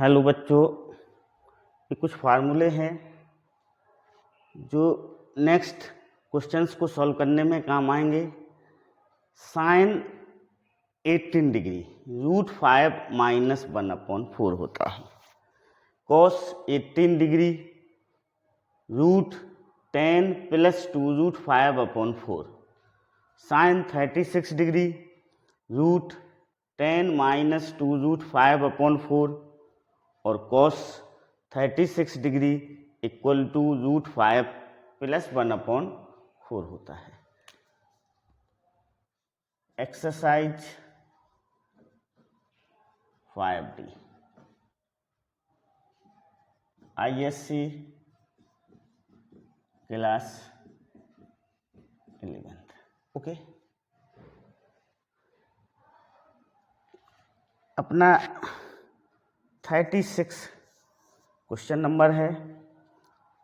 Hello बच्चों, ये कुछ फार्मूले हैं जो नेक्स्ट क्वेश्चंस को सॉल्व करने में काम आएंगे। साइन 18 डिग्री √5 - 1/4 होता है। Cos 18 degree √10 + 2 √5/4। साइन 36 डिग्री √10 - 2 √5/4 और cos 36 डिग्री इक्वल टू √5 + 1/4 होता है। Exercise 5D ISC class 11th। Okay, अपना 36 क्वेश्चन नंबर है,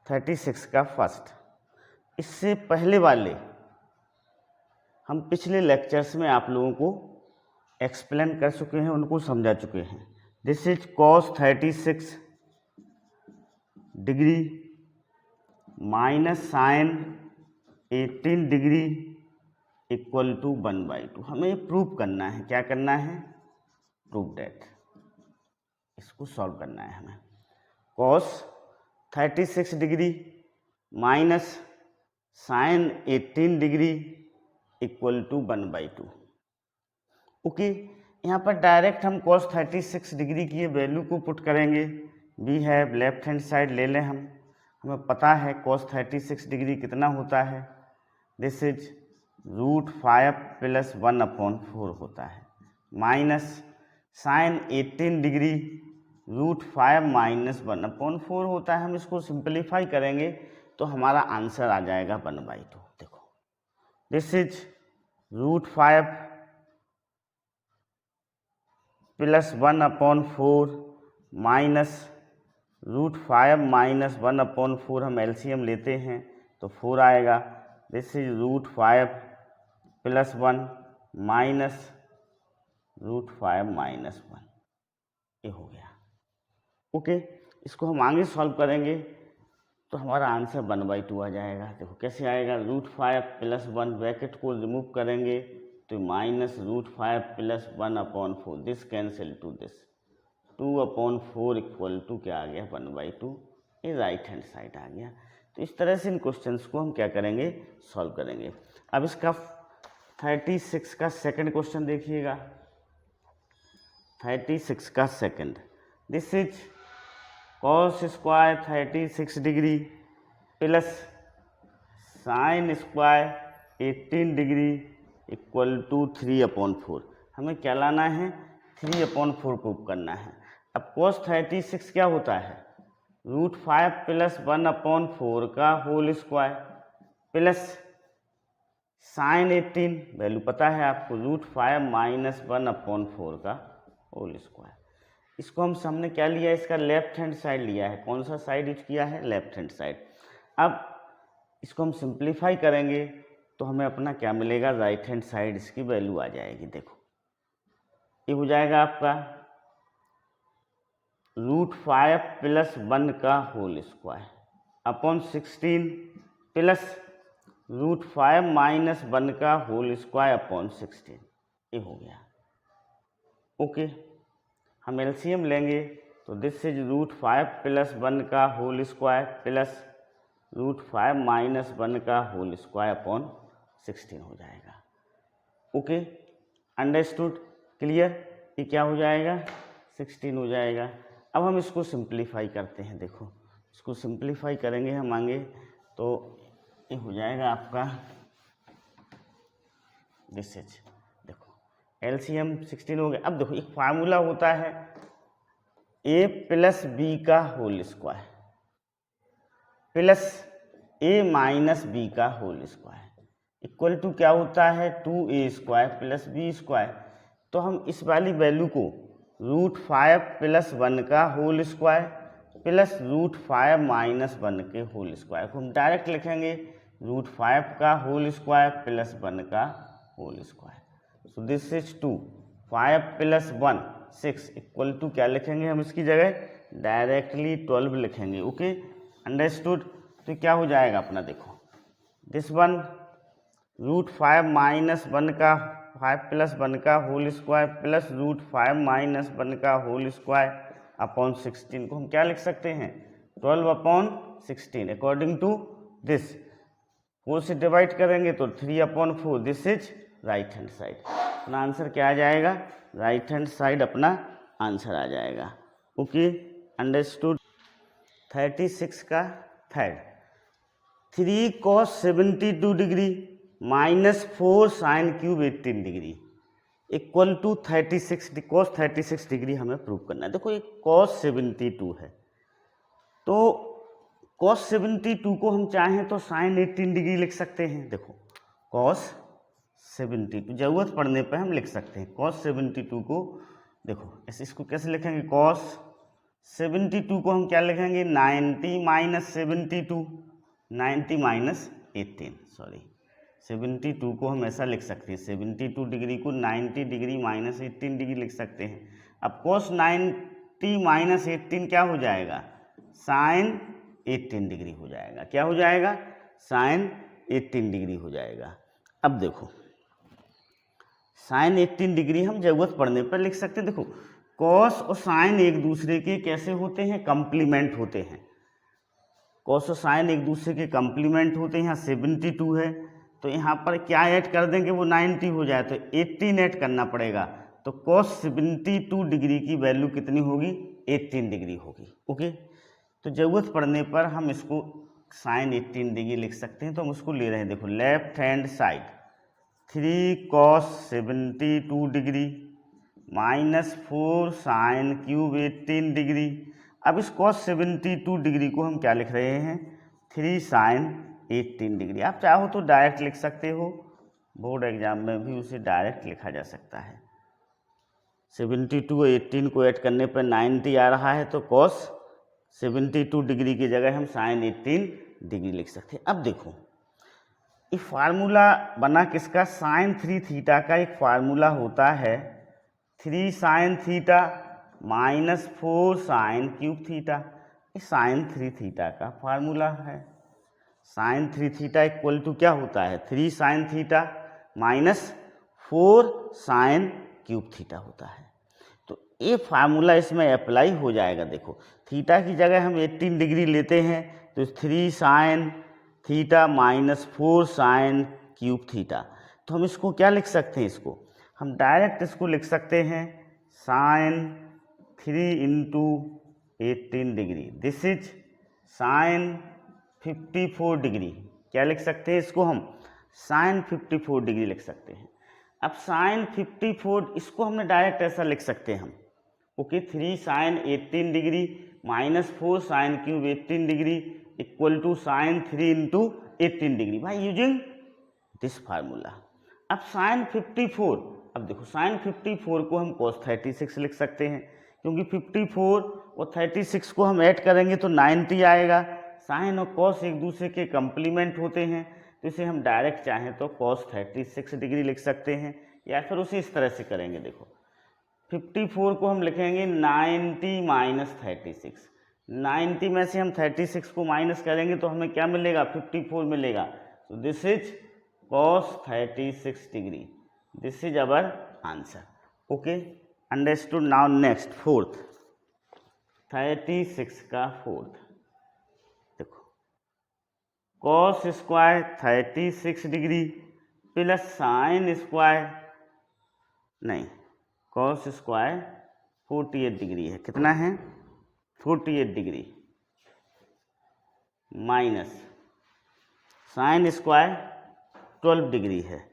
36 का फर्स्ट। इससे पहले वाले हम पिछले लेक्चर्स में आप लोगों को एक्सप्लेन कर चुके हैं, उनको समझा चुके हैं। This is cos 36 degree minus sine 18 degree equal to 1/2। हमें प्रूव करना है। क्या करना है? Prove that. इसको सॉल्व करना है हमें। cos 36 degree minus sine 18 degree equal to 1/2। Okay, यहाँ पर डायरेक्ट हम cos 36 डिग्री की वैल्यू को पुट करेंगे। We have left hand side ले लें हम। हमें पता है cos 36 डिग्री कितना होता है। दिस इज √5 + 1/4 होता है, माइनस साइन 18 डिग्री √5 - 1/4 होता है। हम इसको सिंप्लीफाई करेंगे तो हमारा आंसर आ जाएगा 1/2। देखो, दिस इज √5 + 1/4 माइनस √5 - 1/4। हम एलसीएम लेते हैं तो 4 आएगा। This is √5 + 1 minus √5 - 1। ये हो गया। ओके, इसको हम आगे सॉल्व करेंगे तो हमारा आंसर 1/2 आ जाएगा। देखो कैसे आएगा। √5 + 1 ब्रैकेट को रिमूव करेंगे तो minus √5 + 1/4। This cancel to this, 2/4 equal to क्या आ गया? 1/2। ये राइट हैंड साइड आ गया। तो इस तरह से इन क्वेश्चंस को हम क्या करेंगे? सॉल्व करेंगे। अब इसका 36 का सेकंड क्वेश्चन देखिएगा। 36 का second, this is cos square 36 degree plus sine square 18 degree equal to 3/4। हमें क्या लाना है? 3/4 प्रूव करना है। अब cos 36 क्या होता है? √5 + 1/4 का whole square plus sine 18 value पता है आपको, √5 - 1/4 का होल स्क्वायर। इसको हम सामने क्या लिया? इसका लेफ्ट हैंड साइड लिया है। कौन सा साइड यूज किया है? Left hand side. अब इसको हम सिंप्लीफाई करेंगे तो हमें अपना क्या मिलेगा? राइट हैंड साइड इसकी वैल्यू आ जाएगी। देखो, ये हो जाएगा आपका √5 + 1 का होल स्क्वायर अपॉन 16 प्लस √5 - 1 का होल स्क्वायर अपॉन 16। ये हो गया। ओके, हम एलसीएम लेंगे तो दिस इज √5 + 1 का होल स्क्वायर प्लस √5 - 1 का होल स्क्वायर अपॉन 16 हो जाएगा। Okay, understood? क्लियर? ये क्या हो जाएगा? 16 हो जाएगा। अब हम इसको सिंप्लीफाई करते हैं। देखो, इसको सिंप्लीफाई करेंगे हम आगे तो ये हो जाएगा आपका दिस इज, देखो एलसीएम 16 हो गया। अब देखो, एक फार्मूला होता है a + b का whole square plus a - b का होल स्क्वायर इक्वल टू क्या होता है? 2a² + b²। तो हम इस वाली वैल्यू को √5 + 1 का होल स्क्वायर प्लस √5 - 1 के होल स्क्वायर को हम डायरेक्ट लिखेंगे √5 का होल स्क्वायर प्लस 1 का whole square. So this is 2, 5 + 1 6 equal to क्या लिखेंगे हम इसकी जगह, डायरेक्टली 12 लिखेंगे। Okay, understood. तो क्या हो जाएगा अपना, देखो दिस वन √5 माइनस 1 का 5 प्लस 1 का होल स्क्वायर प्लस √5 माइनस 1 का होल स्क्वायर अपॉन 16 को हम क्या लिख सकते हैं, 12 अपॉन 16 अकॉर्डिंग टू दिस। 4 से डिवाइड करेंगे तो 3 upon 4, this is right hand side. अपना आंसर क्या आ जाएगा, राइट हैंड साइड अपना आंसर आ जाएगा। Okay, understood. 36 का third, 3 cos 72 degree minus 4 sine cube 18 degree equal to 36 cos 36 degree हमें प्रूव करना है। देखो ये cos 72 है, तो cos 72 को हम चाहें तो साइन 18 डिग्री लिख सकते हैं। देखो cos 72 जरूरत पड़ने पर हम लिख सकते हैं cos 72 को। देखो इसको कैसे लिखेंगे, cos 72 को हम क्या लिखेंगे, 90 माइनस 72, 90 माइनस 18, सॉरी 72 को हम ऐसा लिख सकते हैं, 72 डिग्री को 90 डिग्री माइनस 18 डिग्री लिख सकते हैं। अब cos 90 माइनस 18 क्या हो जाएगा, साइन 18 डिग्री हो जाएगा। क्या हो जाएगा, साइन 18 डिग्री हो जाएगा। अब देखो साइन 18 डिग्री हम जरूरत पड़ने पर लिख सकते हैं। देखो कॉस और साइन एक दूसरे के कैसे होते हैं, कंप्लीमेंट होते हैं। कॉस और साइन एक दूसरे के कंप्लीमेंट होते हैं। यहाँ 72 है तो यहाँ पर क्या ऐड कर देंगे, वो 90 हो जाए तो 18 ऐड करना पड़ेगा। तो कॉस 72 डिग्री की वैल्यू कितनी होगी, 18 डिग्री होगी। ओके, तो ज़रूरत पड़ने पर हम इसको साइन 18 डिग्री लिख सकते हैं। तो हम उसको ले रहे हैं, देखो left hand side 3 cos 72 degree minus 4 sine cube 18 degree. अब इस cos 72 डिग्री को हम क्या लिख रहे हैं, 3 साइन 18 डिग्री। आप चाहो तो डायरेक्ट लिख सकते हो, बोर्ड एग्जाम में भी उसे डायरेक्ट लिखा जा सकता है। 72 और 18 को ऐड करने पर 90 आ रहा है, तो cos 72 डिग्री की जगह हम साइन 18 डिग्री लिख सकते हैं। अब देखो ये फार्मूला बना किसका, साइन 3 थीटा का एक फार्मूला होता है 3 sign theta minus 4 sine cube theta. ये साइन 3 थीटा का फार्मूला है। साइन 3 थीटा इक्वल टू क्या होता है, 3 sign theta minus 4 sine cube theta होता है। तो ये फार्मूला इसमें अप्लाई हो जाएगा। देखो थीटा की जगह हम 18 डिग्री लेते हैं तो 3 sign theta minus 4 sine cube theta. तो हम इसको क्या लिख सकते हैं, इसको हम डायरेक्ट इसको लिख सकते हैं sine 3 into 18 degree, this is sine 54 degree. क्या लिख सकते हैं इसको, हम साइन 54 डिग्री लिख सकते हैं। अब साइन 54 इसको हमने डायरेक्ट ऐसा लिख सकते हैं हम, okay 3 sine 18 degree minus 4 sine cube 18 degree equal to sine 3 into 18 degree by using this formula. अब साइन 54, अब देखो साइन 54 को हम cos 36 लिख सकते हैं, क्योंकि 54 और 36 को हम ऐड करेंगे तो 90 आएगा। साइन और cos एक दूसरे के कंप्लीमेंट होते हैं, तो इसे हम डायरेक्ट चाहें तो cos 36 डिग्री लिख सकते हैं, या फिर उसे इस तरह से करेंगे। देखो 54 को हम लिखेंगे 90 माइनस 36, 90 में से हम 36 को माइनस करेंगे तो हमें क्या मिलेगा, 54 मिलेगा। तो this is cos 36 degree, this is our answer. Okay, understood. Now next fourth, 36 का फोर्थ, देखो cos square 36 degree plus sine square, नहीं cos स्क्वायर 48 डिग्री है, कितना है 48 degree minus sine square 12 degree है।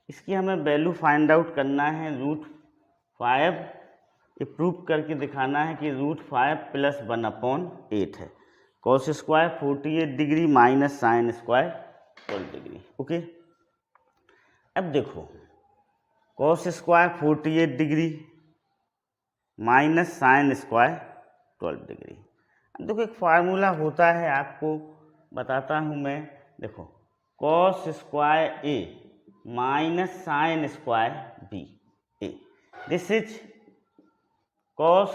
इसकी हमें वैल्यू फाइंड आउट करना है, √5 ये प्रूव करके दिखाना है कि √5 प्लस 1/8 है। cos square 48 degree minus sine square 12 degree. Okay, अब देखो cos square 48 degree minus sine square 12 degree. अब देखो एक फार्मूला होता है, आपको बताता हूँ मैं। देखो cos square A minus sine square b a, this is cos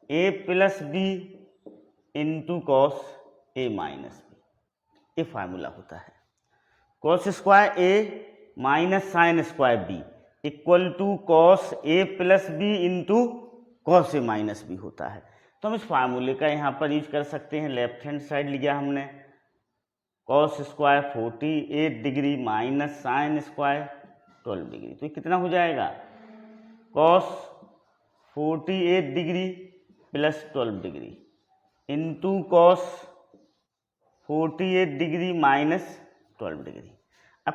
A plus B into cos A minus B, ये फार्मूला होता है। Cos square A minus sine square B equal to cos A plus B into cos A minus b होता है। तो हम इस फार्मूले का यहाँ पर यूज कर सकते हैं। लेफ्ट हैंड साइड लिया हमने, cos square 48 degree minus sine square 12 degree, तो ये कितना हो जाएगा, cos 48 degree plus 12 degree into cos 48 degree minus 12 degree. अब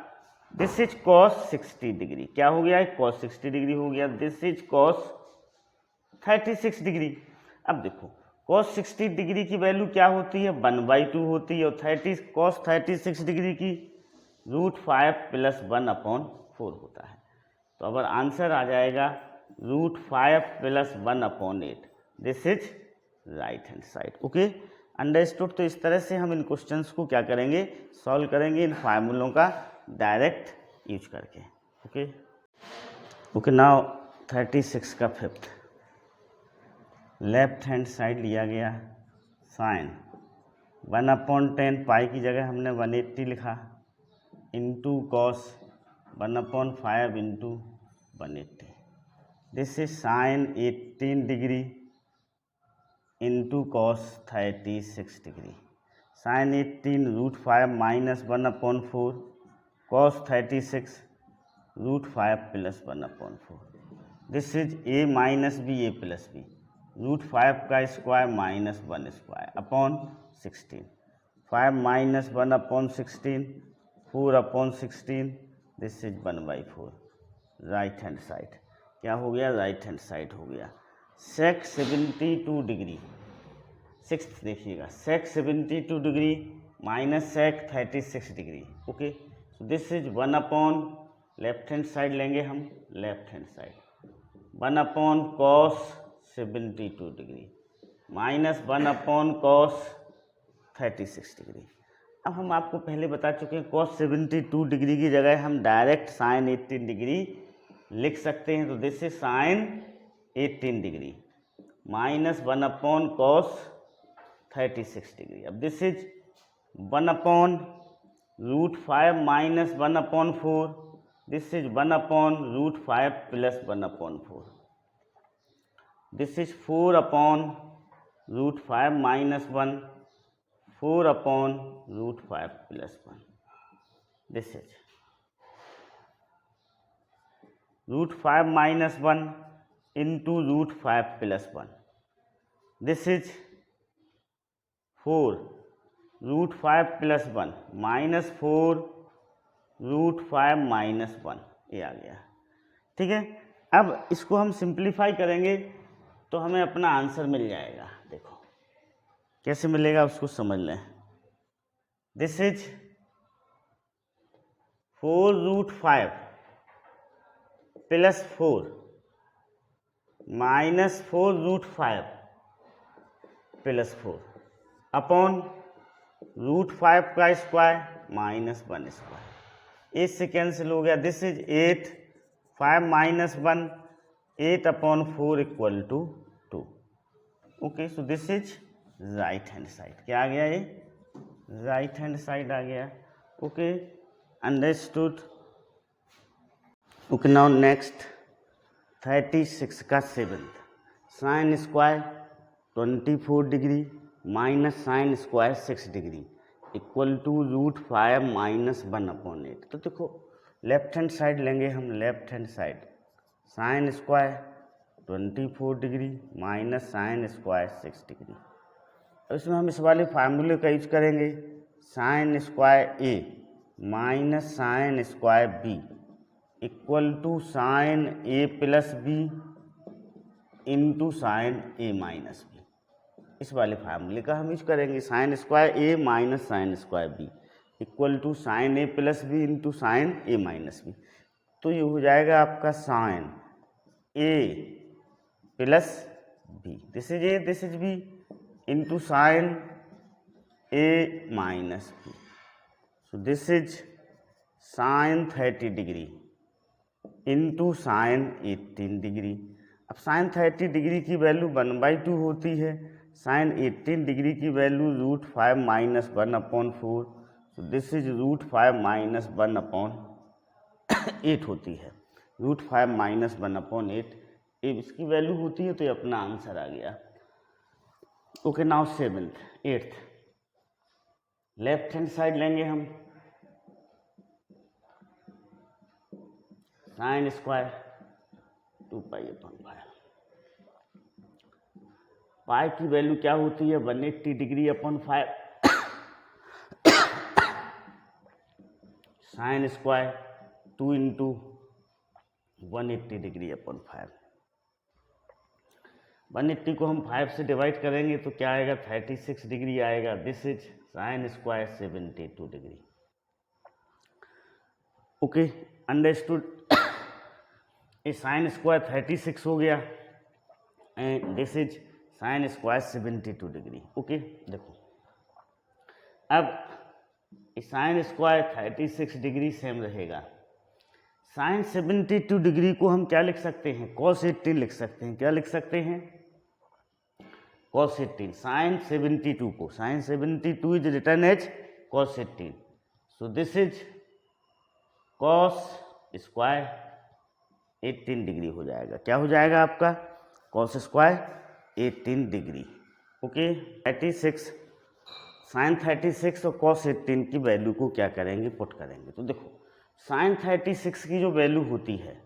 दिस इज कॉस 60 डिग्री, क्या हो गया, कॉस 60 डिग्री हो गया। This is cos 36 degree. अब देखो cos 60 डिग्री की वैल्यू क्या होती है, 1/2 होती है, और cos 36 डिग्री की √5 + 1/4 होता है। तो अब आंसर आ जाएगा √5 + 1/8। This is right hand side. Okay, understood. तो इस तरह से हम इन क्वेश्चंस को क्या करेंगे, सॉल्व करेंगे इन फार्मूलों का डायरेक्ट यूज करके। ओके ओके, नाउ 36 का फिफ्थ, लेफ्ट हैंड साइड लिया गया साइन 1/10 पाई की जगह हमने 180 लिखा into cos 1/5 into 180। This is sine 18 degree into cos 36 degree. Sine 18 √5 minus 1/4 cos 36 √5 + 1/4। This is a minus B A plus b, √5 का square minus 1 square upon 16, 5 minus 1/16 4/16। This is 1/4। Right hand side क्या हो गया, right hand side हो गया। सेक 72 degree, six देखिएगा, sec 72 degree minus sec 36 degree. Okay, so this is 1/, left hand side लेंगे हम, left hand side 1/ cos 72 degree minus 1/ cos 36 degree. अब हम आपको पहले बता चुके हैं cos 72 डिग्री की जगह हम डायरेक्ट साइन 18 डिग्री लिख सकते हैं। तो this is sine 18 degree minus 1/ cos 36 degree. अब this is 1/ √5 minus 1/4, this is 1/ √5 + 1/4। This is 4/ √5 minus 1, 4/ √5 + 1। This is √5 minus 1 into √5 + 1। This is 4 √5 + 1 minus 4 √5 minus 1, ये आ गया। ठीक है, अब इसको हम सिंप्लीफाई करेंगे तो हमें अपना आंसर मिल जाएगा। देखो कैसे मिलेगा उसको समझ लें। दिस इज 4 √5 + 4 माइनस 4 √5 + 4 अपॉन √5 का स्क्वायर माइनस 1 स्क्वायर, 8 से कैंसिल हो गया। This is 8, 5 minus 1, 8/4 equal to 2। Okay, so this is right hand side. क्या आ गया, ये राइट हैंड साइड आ गया। Okay, understood. Okay, now next 36 का seventh, sine square 24 degree minus sine square 6 degree equal to √5 minus 1/8। तो देखो left hand side लेंगे हम, left hand side sine square 24 degree minus sine square 6 degree. अब इसमें हम इस वाले फार्मूले का यूज करेंगे, sine square A minus sine square B equal to sine A plus B into sine A minus B. इस वाले फार्मूले का हम यूज करेंगे, sine square A minus sine square B equal to sine A plus B into sine A minus B. तो ये हो जाएगा आपका sine A plus B, this is A, this is B into sine A minus B. So this is sine 30 degree into sine 18 degree अब sine 30 degree की value 1/2 होती है, sign 18 degree की वैल्यू √5 - 1/4, तो दिस इज √5 - 1/8 होती है, √5 - 1/8 इसकी value होती है, तो ये अपना आंसर आ गया। Okay, now 7th 8th left hand side लेंगे हम, साइन स्क्वायर 2π/5, पाई की वैल्यू क्या होती है 180 degree upon 5, sine square 2 × 180 degree upon 5, 180 को हम 5 से डिवाइड करेंगे तो क्या आएगा 36 डिग्री आएगा, this is sine square 72 degree. Okay, understood. ये साइन स्क्वायर 36 हो गया and this is sine square 72 degree. Okay, देखो अब साइन स्क्वायर 36 डिग्री सेम रहेगा, साइन 72 डिग्री को हम क्या लिख सकते हैं, cos 18 लिख सकते हैं। क्या लिख सकते हैं, cos 18, साइन 72 को, sine 72 is written as cos 18, so this is cos square 18 degree हो जाएगा। क्या हो जाएगा आपका, cos square 18 degree. Okay, 36 sine 36 और cos 18 की वैल्यू को क्या करेंगे, पुट करेंगे। तो देखो साइन 36 की जो वैल्यू होती है,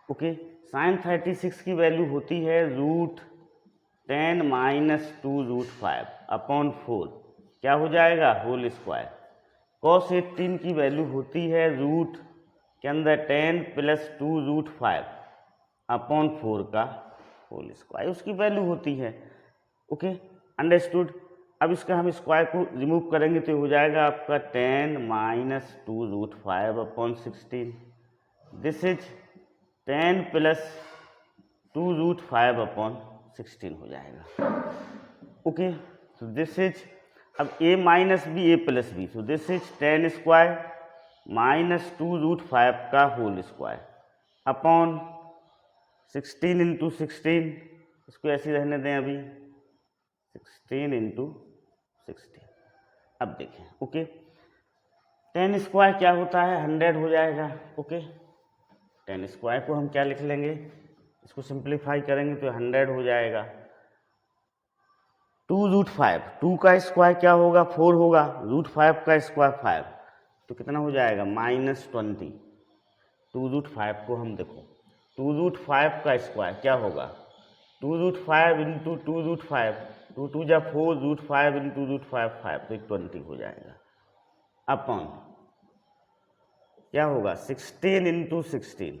ओके, साइन 36 की वैल्यू होती है √10 - 2√5/4, क्या हो जाएगा, होल स्क्वायर। cos 18 की वैल्यू होती है रूट के अंदर 10 + 2√5/4 का होल स्क्वायर, उसकी वैल्यू होती है। Okay, understood. अब इसका हम स्क्वायर को रिमूव करेंगे तो हो जाएगा आपका 10 - 2√5/16, दिस इज 10 + 2√5/16 हो जाएगा। ओके, तो दिस इज, अब a - b a + b, so this is 10 square - 2√5 का होल स्क्वायर अपॉन 16 × 16, इसको ऐसे रहने दें अभी, 16 × 16। अब देखें, ओके, 10 स्क्वायर क्या होता है, 100 हो जाएगा। ओके, 10 स्क्वायर को हम क्या लिख लेंगे, इसको सिंप्लीफाई करेंगे तो 100 हो जाएगा। 2√5, 2 का स्क्वायर क्या होगा, 4 होगा, √5 का स्क्वायर 5, तो कितना हो जाएगा -20। 2√5 को हम देखो, 2√5 का स्क्वायर क्या होगा, 2√5 × 2√5, 2 × 2 = 4, √5 × 2√5 5, तो 20 हो जाएगा अपॉन क्या होगा 16 × 16,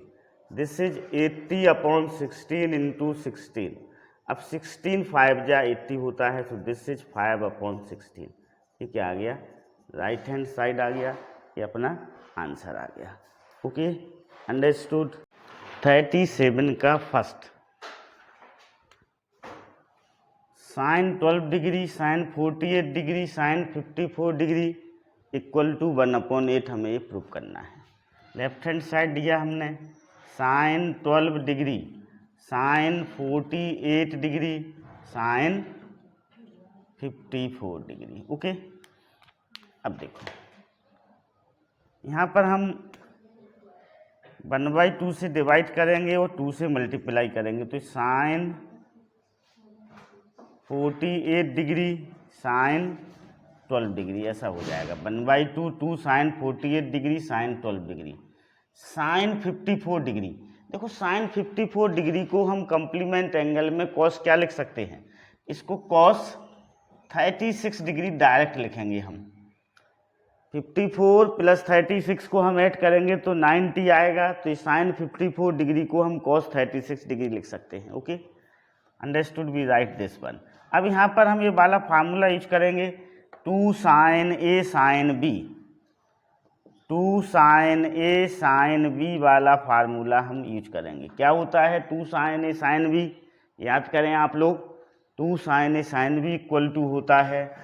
दिस इज 80/16 × 16। अब 16 5 × 80 होता है, तो दिस इज 5/16। ये क्या आ गया, राइट हैंड साइड आ गया, ये अपना आंसर आ गया। Okay, understood. 37 का first, sine 12 degree, sine 48 degree, sine 54 degree equal to 1/8 हमें ये प्रूव करना है। लेफ्ट हैंड साइड दिया हमने, sine 12 degree, sine 48 degree, sine 54 degree. Okay, अब देखो यहाँ पर हम 1/2 से डिवाइड करेंगे और 2 से मल्टीप्लाई करेंगे, तो साइन 48 डिग्री साइन 12 डिग्री ऐसा हो जाएगा। 1/2 2 sine 48 degree sine 12 degree, sine 54 degree. देखो साइन 54 डिग्री को हम कम्प्लीमेंट एंगल में कॉस क्या लिख सकते हैं, इसको कॉस 36 डिग्री डायरेक्ट लिखेंगे हम। 54 + 36 को हम ऐड करेंगे तो 90 आएगा, तो साइन 54 डिग्री को हम कॉस 36 डिग्री लिख सकते हैं। Okay, understood, we write this one. अब यहाँ पर हम ये वाला फार्मूला यूज करेंगे, 2 sine a sine b, 2 sine a sine b वाला फार्मूला हम यूज करेंगे। क्या होता है 2 साइन a साइन b, याद करें आप लोग, 2 sine a sine b equal to होता है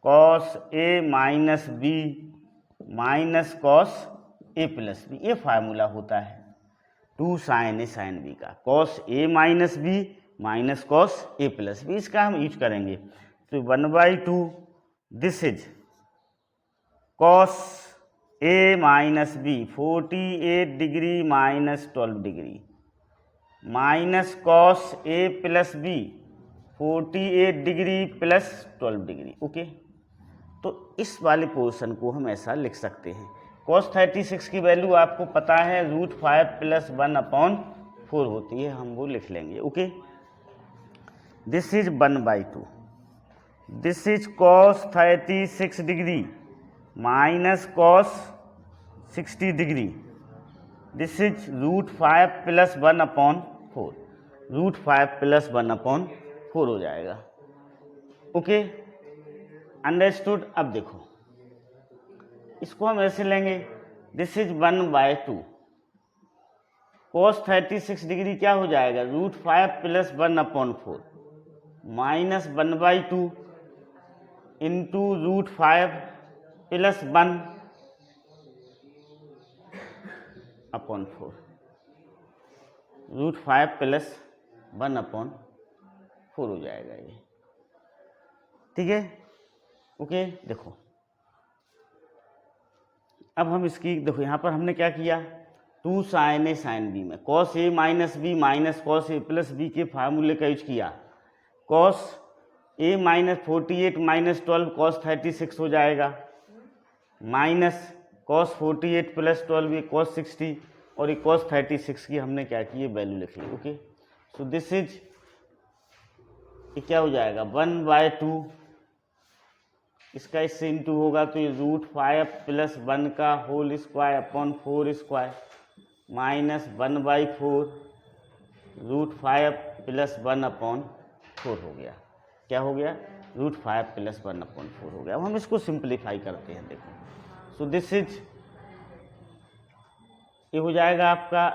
cos a minus b minus cos a plus b, ये फार्मूला होता है। 2 साइन ए साइन बी का, कॉस ए माइनस बी माइनस कॉस ए प्लस बी, इसका हम यूज करेंगे। तो 1/2 this is cos A minus B 48 degree minus 12 degree minus cos A plus B 48 degree plus 12 degree. Okay, तो इस वाले पोर्शन को हम ऐसा लिख सकते हैं। cos 36 की वैल्यू आपको पता है √5 + 1/4 होती है, हम वो लिख लेंगे। Okay, this is 1/2, this is cos 36 degree minus cos 60 degree, this is √5 + 1/4, √5 + 1/4 हो जाएगा। Okay, understood. अब देखो इसको हम ऐसे लेंगे, दिस इज 1/2, cos 36 डिग्री क्या हो जाएगा √5 + 1/4 माइनस 1/2 इंटू √5 + 1/4, √5 + 1/4 हो जाएगा ये। ठीक है, ओके। देखो अब हम इसकी, देखो यहाँ पर हमने क्या किया, 2 साइन ए साइन बी में cos A minus B minus cos A plus B के फार्मूले का यूज किया। cos A minus 48 minus 12 cos 36 हो जाएगा, माइनस cos 48 + 12 ये cos 60, और ये cos 36 की हमने क्या की, वैल्यू लिख ली। ओके, सो दिस इज, ये क्या हो जाएगा 1/2, इसका इससे इंटू होगा तो ये √5 + 1 का whole square upon 4 square minus 1/4 √5 + 1/4 हो गया। क्या हो गया, √5 + 1/4 हो गया। अब हम इसको सिंप्लीफाई करते हैं। देखो, सो दिस इज, ये हो जाएगा आपका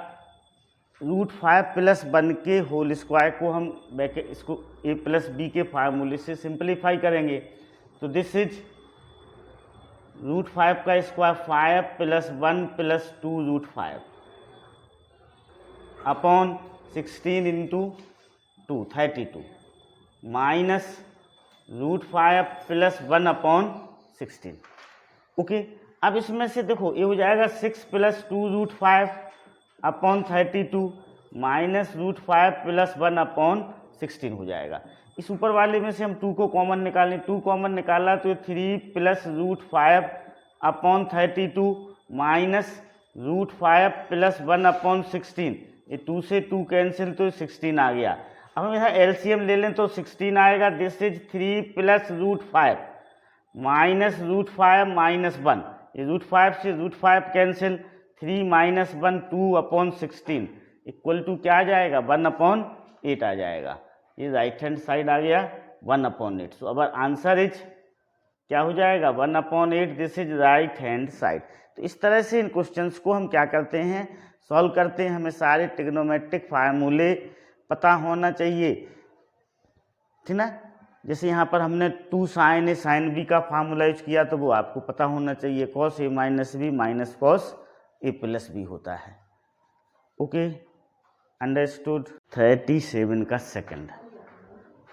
√5 + 1 के होल स्क्वायर को हम ब्रैकेट इसको a + b के फार्मूले से सिंप्लीफाई करेंगे। तो दिस इज √5 का square 5 + 1 + 2 √5 upon 16 into 2 32 minus √5 + 1/16। Okay, अब इसमें से देखो ये हो जाएगा 6 + 2 √5 अपॉन 32 माइनस √5 + 1/16 हो जाएगा। इस ऊपर वाले में से हम 2 को कॉमन निकालें, 2 कॉमन निकाला तो 3 + √5 अपॉन 32 माइनस √5 + 1/16, ये 2 से 2 कैंसिल तो 16 आ गया। अब हम यहाँ एलसीएम ले लें तो 16 आएगा। दिस इज 3 + √5 माइनस √5 माइनस 1, ये √5 से √5 कैंसिल, 3 माइनस 1 2/16 इक्वल टू क्या आ जाएगा 1/8 आ जाएगा। ये राइट हैंड साइड आ गया 1/8। सो अब आंसर इज क्या हो जाएगा 1/8, this is right hand side. तो इस तरह से इन क्वेश्चंस को हम क्या करते हैं, सॉल्व करते हैं। हमें सारे ट्रिग्नोमेट्रिक फार्मूले पता होना चाहिए, ठीक ना। जैसे यहाँ पर हमने 2 साइन ए साइन बी का फार्मूला यूज किया तो वो आपको पता होना चाहिए, cos A minus B minus cos A plus B होता है। Okay, understood. 37 का second,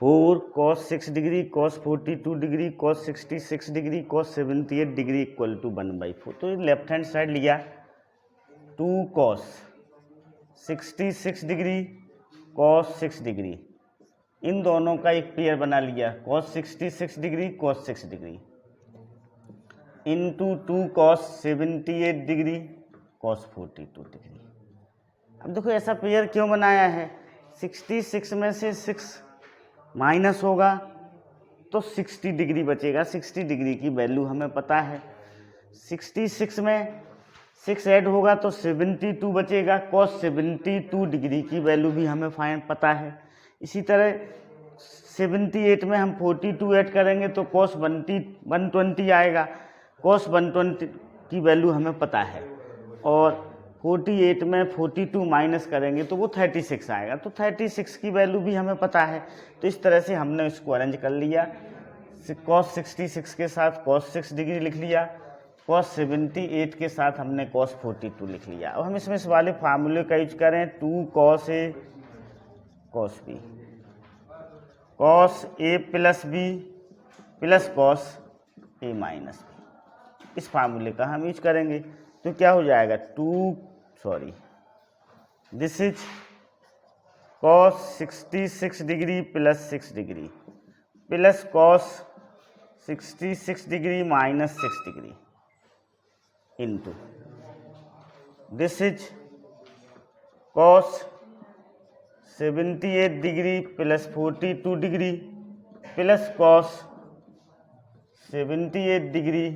4 cos 6 degree cos 42 degree cos 66 degree cos 78 degree equal to 1/4। तो लेफ्ट हैंड साइड लिया 2 cos 66 डिग्री cos 6 डिग्री, इन दोनों का एक पेयर बना लिया cos 66 degree cos 6 degree into 2 cos 78 degree cos 42 degree. अब देखो ऐसा पेयर क्यों बनाया है, 66 में से 6 माइनस होगा तो 60 डिग्री बचेगा। 60 डिग्री की वैल्यू हमें पता है, 66 में 6 ऐड होगा तो 72 बचेगा। cos 72 डिग्री की वैल्यू भी हमें फाइन पता है। इसी तरह 78 में हम 42 ऐड करेंगे तो cos 120 आएगा। cos 120 की वैल्यू हमें पता है, और 48 में 42 माइनस करेंगे तो वो 36 आएगा। तो 36 की वैल्यू भी हमें पता है। तो इस तरह से हमने इसको अरेंज कर लिया, cos 66 के साथ cos 6 डिग्री लिख लिया, cos 78 के साथ हमने cos 42 लिख लिया। अब हम इसमें इस वाले फार्मूले का यूज करें 2 cos A cos B, cos A plus B plus cos A minus B, इस फार्मूले का हम यूज करेंगे। तो क्या हो जाएगा this is cos 66 degree plus 6 degree plus cos 66 degree minus 6 degree into this is cos 78 degree plus 42 degree plus cos 78 degree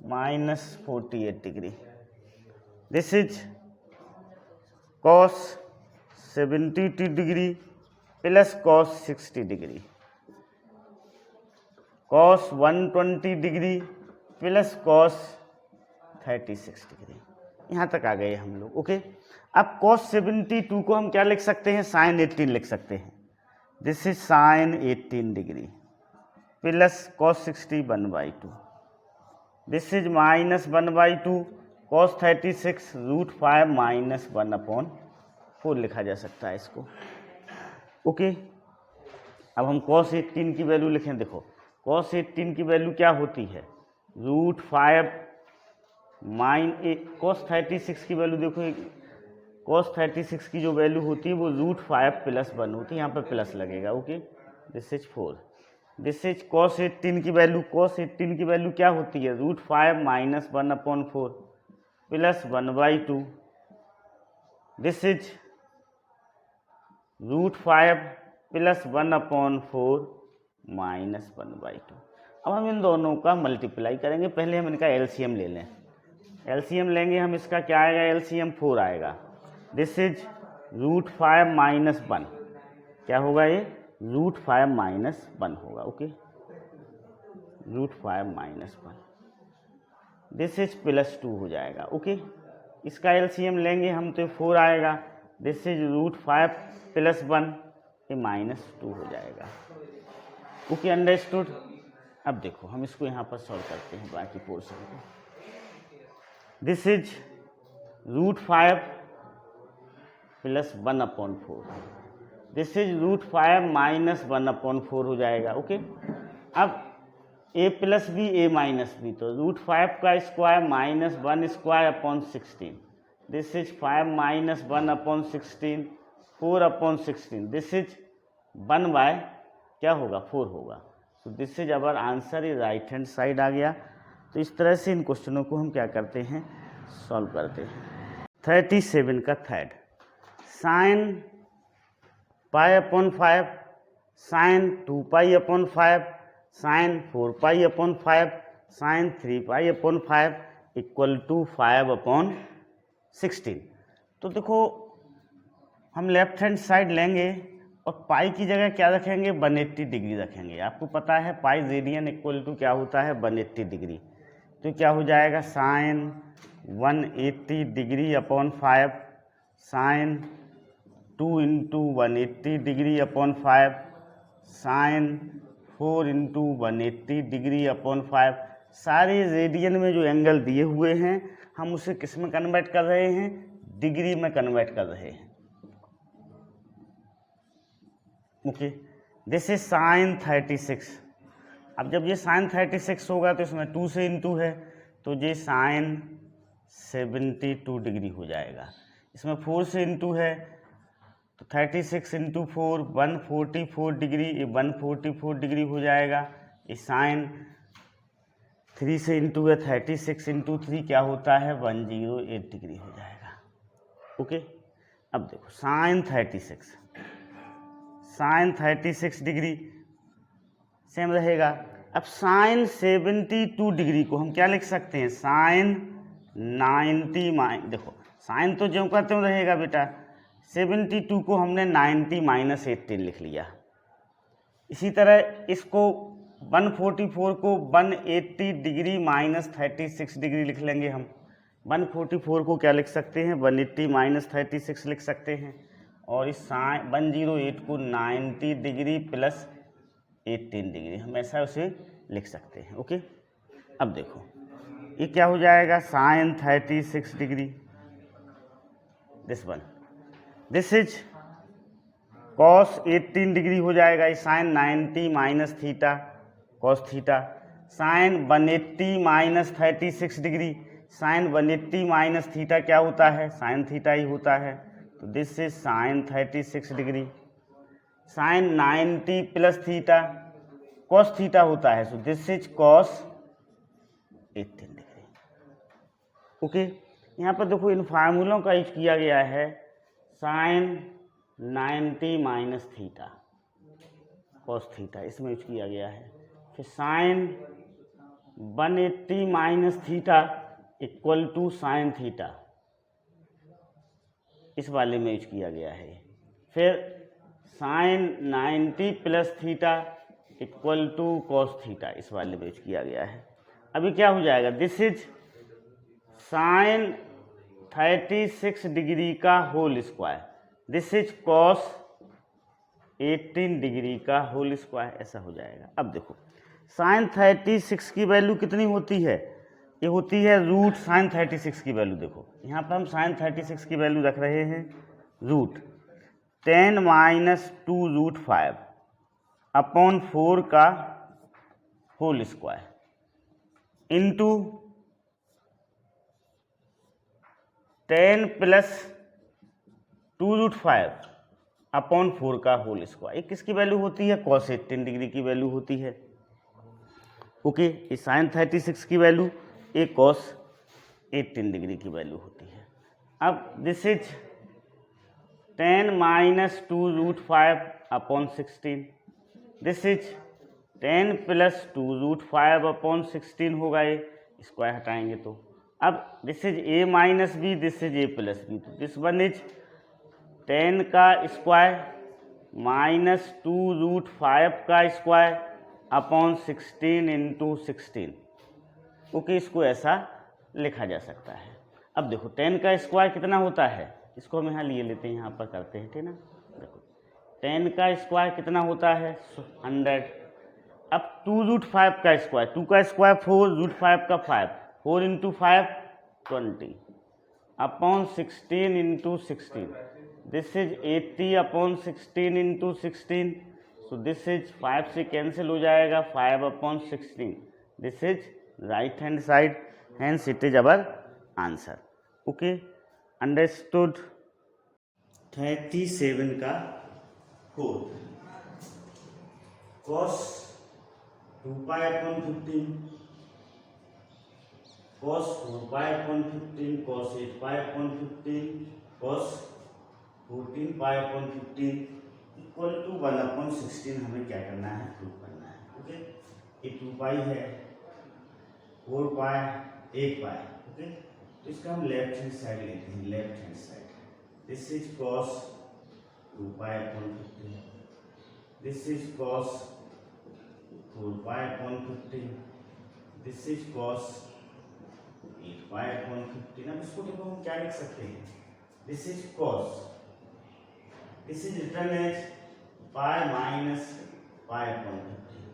minus 48 degree. This is cos 72 degree plus cos 60 degree, cos 120 degree plus cos 36 degree. यहाँ तक आ गए हम लोग। Okay, अब cos 72 को हम क्या लिख सकते हैं, sin 18 लिख सकते हैं। This is sin 18 degree plus cos 60 1/2, this is minus 1/2 cos 36 √5 minus 1/4 लिखा जा सकता है इसको। ओके, अब हम cos 18 की वैल्यू लिखें। देखो cos 18 की वैल्यू क्या होती है, √5 cos 36 की वैल्यू देखो, cos 36 की जो वैल्यू होती है वो √5 प्लस 1 होती है, यहाँ पर प्लस लगेगा। Okay, this is 4, this is cos 18 की वैल्यू क्या होती है, √5 minus 1/4 plus 1/2, this is √5 plus 1/4 minus 1/2। अब हम इन दोनों का मल्टीप्लाई करेंगे। पहले हम इनका एलसीएम ले लें। एलसीएम लेंगे हम, इसका क्या आएगा, एलसीएम 4 आएगा। दिस इज √5 माइनस 1, क्या होगा ये, √5 माइनस 1 होगा। Okay, √5 minus 1, this is plus 2 हो जाएगा। ओके, इसका एलसीएम लेंगे हम तो 4 आएगा। दिस इज √5 प्लस 1, ये माइनस 2 हो जाएगा। Okay, understood. अब देखो हम इसको यहाँ पर सॉल्व करते हैं बाकी पोर्शन को। This is √5 plus 1/4, this is √5 minus 1/4 हो जाएगा। ओके, अब a plus B a minus B, तो √5 का square minus 1 square upon 16, this is 5 minus 1/16 4/16, this is 1/, क्या होगा, 4 होगा। तो दिस इज अवर आंसर, ये राइट हैंड साइड आ गया। तो इस तरह से इन क्वेश्चनों को हम क्या करते हैं, सॉल्व करते हैं। 37 का third, sin π/5 sin 2π/5 sin 4π/5 sin 3π/5 equal to 5/16। तो देखो हम लेफ्ट हैंड साइड लेंगे और पाई की जगह क्या रखेंगे, 180 डिग्री रखेंगे। आपको पता है पाई रेडियन इक्वल टू क्या होता है, 180 डिग्री। तो क्या हो जाएगा, sine 180 degree upon 5 sine 2 × 180 degree upon 5 sine 4 × 180 degree upon 5। सारे रेडियन में जो एंगल दिए हुए हैं हम उसे किस में कन्वर्ट कर रहे हैं, डिग्री में कन्वर्ट कर रहे हैं। Okay, this is sine 36। अब जब ये साइन 36 होगा तो इसमें 2 से इंटू है, तो ये साइन 72 डिग्री हो जाएगा। इसमें 4 से इंटू है तो 36 × 4 144 डिग्री, ये 144 डिग्री हो जाएगा। ये साइन 3 से इंटू है, 36 × 3 क्या होता है, 108 डिग्री हो जाएगा। ओके, अब देखो साइन 36 डिग्री सेम रहेगा। अब साइन 72 डिग्री को हम क्या लिख सकते हैं, साइन 90 देखो साइन तो ज्यों का त्यों रहेगा बेटा, 72 को हमने 90 - 18 लिख लिया। इसी तरह इसको 144 को 180 डिग्री - 36 डिग्री लिख लेंगे हम। 144 को क्या लिख सकते हैं, 180 - 36 लिख सकते हैं। और इस 108 को 90 डिग्री प्लस 18 डिग्री हम ऐसा उसे लिख सकते हैं। ओके, अब देखो ये क्या हो जाएगा sine 36 degree, this one, this is cos 18 degree हो जाएगा, ये sine 90 minus theta cos theta, sine 180 minus 36 degree, sine 180 minus theta क्या होता है, साइन थीटा ही होता है, तो this is sine 36 degree, sine 90 plus theta cos theta होता है, so this is cos 18 degree. Okay, यहाँ पर देखो इन फार्मूलों का यूज किया गया है, sine 90 minus theta cos theta इसमें यूज किया गया है, फिर sine 180 minus theta equal to sine theta इस वाले में यूज किया गया है, फिर sine 90 plus theta equal to cos theta इस वाले में यूज किया गया है। अभी क्या हो जाएगा, दिस इज साइन 36 डिग्री का whole square, this is cos 18 degree का होल स्क्वायर, ऐसा हो जाएगा। अब देखो साइन 36 की वैल्यू कितनी होती है, ये होती है रूट साइन 36 की वैल्यू, देखो यहाँ पर हम साइन 36 की वैल्यू रख रहे हैं रूट 10 माइनस 2 रूट 5 अपॉन 4 का whole square into 10 plus 2 root 5 upon 4 का होल स्क्वायर, ये किसकी वैल्यू होती है, कॉस 18 डिग्री की वैल्यू होती है। ओके, ये साइन 36 की वैल्यू, ये कॉस 18 डिग्री की वैल्यू होती है। अब this is 10 minus 2 root 5 upon 16, this is 10 plus 2 root 5 upon 16 होगा, ये स्क्वायर हटाएंगे तो। अब this is a minus B, this is a plus B, तो दिस वन इज 10 का स्क्वायर माइनस 2 रूट 5 का स्क्वायर अपॉन 16 इंटू 16। ओके, इसको ऐसा लिखा जा सकता है। अब देखो 10 का स्क्वायर कितना होता है, इसको हम यहाँ लिए लेते हैं, यहाँ पर करते हैं, ठीक ना। देखो 10 का स्क्वायर कितना होता है 100। अब 2 रूट 5 का स्क्वायर, 2 का स्क्वायर 4, रूट 5 का 5, 4 into 5 20 upon 16 into 16, this is 80 upon 16 into 16, so this is 5 से कैंसिल हो जाएगा 5 upon 16, this is right hand side, hence it is our answer। okay, understood। 37 का whole cos 2 pi upon 15 cos 4 pi upon 15 cos 8 pi upon 15 cos 14 pi upon 15 equal to 1 upon 16 हमें क्या करना है, prove करना है। Okay, ये 2 पाई है, 4 पाई 8 पाई, okay, तो इसका हम लेफ्ट हैंड साइड लेते हैं, left hand side, this is cos 2 pi upon 15, this is cos 4 pi upon 15, this is cos 8 pi upon 15। अब इसको देखो हम क्या लिख सकते हैं, this is cos, this is written as pi minus pi upon 15,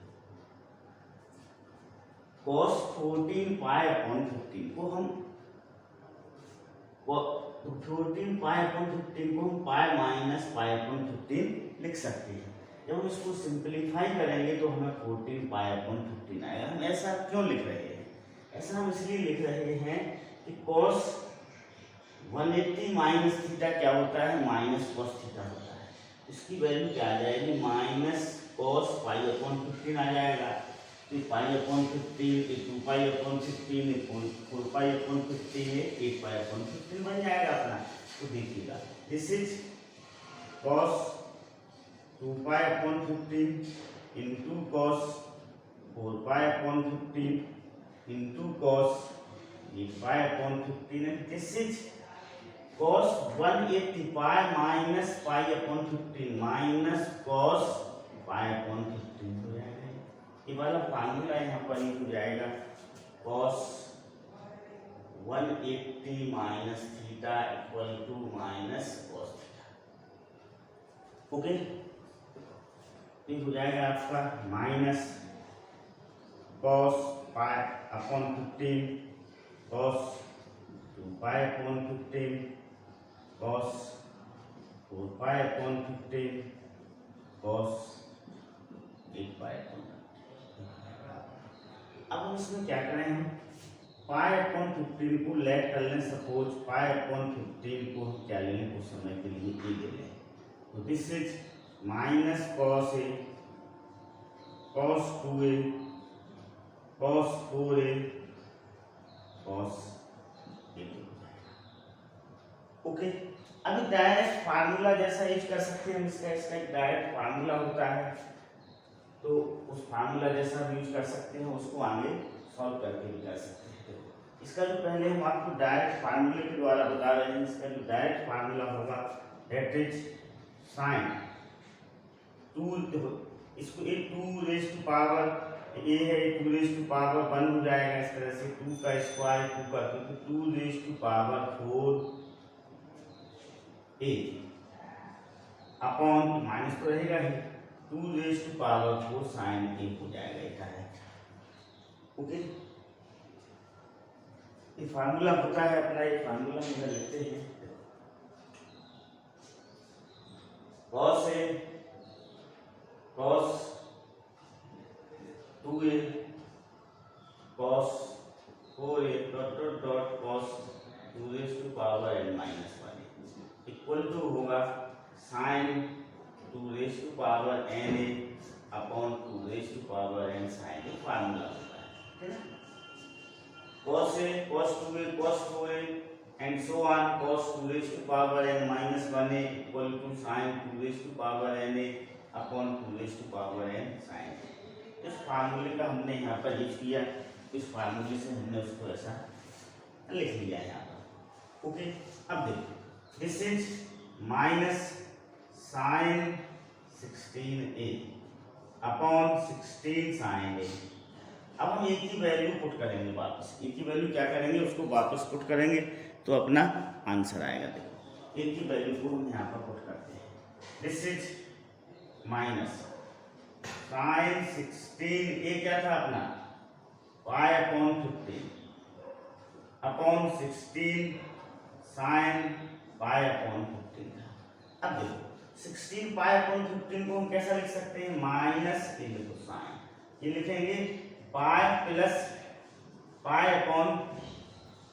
cos 14 pi upon 15 को हम 14 पाई अपॉन 15 को हम पाई माइनस पाई अपॉन 15 लिख सकते हैं। जब हम इसको सिंप्लीफाई करेंगे तो हमें 14 पाई अपॉन 15 आएगा। हम ऐसा क्यों लिख रहे हैं, ऐसा हम इसलिए लिख रहे हैं कि cos 180 माइनस थीटा क्या होता है, माइनस cos थीटा होता है, इसकी वैल्यू क्या आ जाएगी, माइनस cos पाई अपॉन 15 आ जाएगा, तो पाई upon 15, 2 pi upon 15, 4 pi upon 15 है, 8 पाई अपॉन 15 बन जाएगा अपना। तो देखिएगा this is cos 2 pi upon 15 into cos 4 pi upon 15 into cos 8 pi upon 15 and this is cos 180 pi minus pi upon 15 minus cos pi upon 15 हो जाएगा। ये वाला फार्मूला यहाँ पर यूज हो जाएगा, cos 180 minus theta equal to minus cos theta. Okay, ये हो जाएगा आपका minus cos pi upon 15 cos 2 pi upon 15 cos 4 pi upon 15 cos 8 pi upon 15। अब हम इसमें क्या करें, हम पाई अपॉन 15 को लेट कर लें, सपोज पाई अपॉन 15 को हम क्या ले लें, कुछ समय के लिए ए ले लें। तो this is minus cos A cos 2a cos 4a cos 8a। Okay, अभी डायरेक्ट फार्मूला जैसा यूज कर सकते हैं हम, इसका एक डायरेक्ट फार्मूला होता है, तो उस फार्मूला जैसा भी यूज कर सकते हैं, उसको आगे सॉल्व करके भी कर सकते हैं। इसका जो पहले हम आपको डायरेक्ट फार्मूले के द्वारा बता रहे हैं, इसका जो डायरेक्ट फार्मूला होगा दैट इज साइन 2, इसको ए 2 रेज़ टू पावर ए है, 2 रेज़ टू पावर 1 हो जाएगा इस तरह से, 2 का स्क्वायर 2 का, तो 2 raise to power 4 A upon minus तो रहेगा ही, 2 raise to power 4 sine A हो जाएगा ये डायरेक्ट। ओके, ये फार्मूला होता है अपना, ये फार्मूला हम लिखते हैं cos a cos 2a cos 4a dot dot dot cos 2 raise to power n minus 1 equal to होगा sine 2 raise to power n a upon 2 raise to power n sine A formula होता है, ठीक है। cos a cos 2a cos 4a and so on cos 2 raised to power n minus 1a equal to sin 2 raised to power n a upon 2 raised to power n sin a। इस फार्मूले का हमने यहाँ पर use किया, इस फार्मूले से हमने उसको ऐसा लिख लिया यहाँ पर। ओके, अब देखो this is minus sine 16a upon 16 sine a। अब हम एक ही वैल्यू पुट करेंगे वापस, एक ही वैल्यू क्या करेंगे, उसको वापस पुट करेंगे तो अपना आंसर आएगा। देखो एक ही वैल्यू को हम यहाँ पर पुट करते हैं, दिस इज माइनस साइन 16 ए क्या था अपना पाई upon 15 upon 16 sine pi upon 15 था। अब देखो 16 पाई अपॉन 15 को हम कैसा लिख सकते हैं, माइनस ए देखो साइन, ये लिखेंगे पाई प्लस पाई अपॉन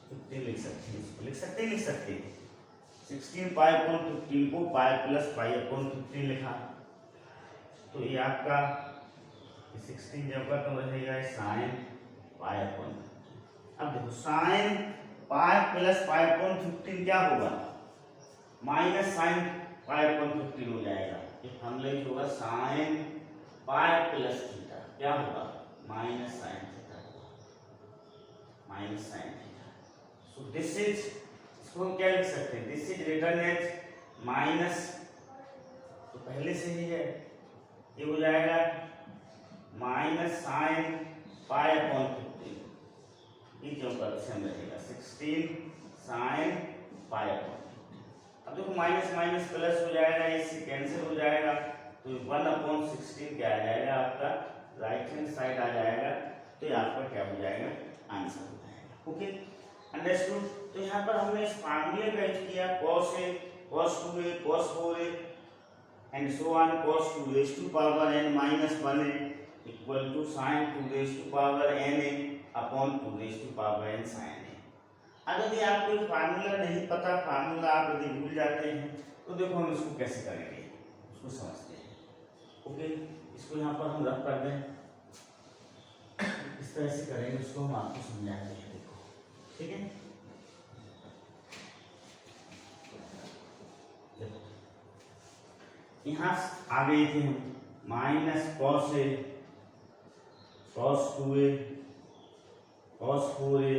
15 लिख सकते हैं, इसको लिख सकते हैं 16 पाई अपॉन 15 को पाई प्लस पाई अपॉन 15 लिखा, तो ये आपका 16 जब का तो रहेगा साइन पाई अपॉन 15। अब देखो sine pi plus pi upon 15 क्या होगा, माइनस साइन पाई अपॉन 15 हो जाएगा, ये फॉर्मूला होगा साइन पाई प्लस थीटा क्या होगा, minus sine theta, minus sine theta. So this is, इसको हम क्या लिख सकते हैं, this is written as minus, तो पहले से ही है, ये हो जाएगा माइनस साइन पाई अपॉन 15, ये जो सेम रहेगा 16 साइन पाई अपॉन 15। अब देखो माइनस माइनस प्लस हो जाएगा, इससे कैंसिल हो जाएगा, तो 1 अपॉन 16 क्या आ जाएगा आपका, राइट हैंड साइड आ जाएगा, तो ये आपका क्या हो जाएगा, आंसर हो जाएगा। Okay, understood. तो यहाँ पर हमने इस फार्मूले का यूज किया cos a cos 2a cos 4a and so on cos 2 raise to power n minus 1a equal to sin 2 raise to power n a upon 2 raise to power n sin a। अगर यदि आपको formula नहीं पता, formula आप यदि भूल जाते हैं, तो देखो हम इसको कैसे करेंगे, उसको समझते हैं। ओके, इसको यहाँ पर हम रख कर दें, इस तरह से करेंगे, उसको हम आपको समझाएंगे, देखो ठीक है। यहाँ आ गए थे हम माइनस कॉस ए cos 2a cos 4a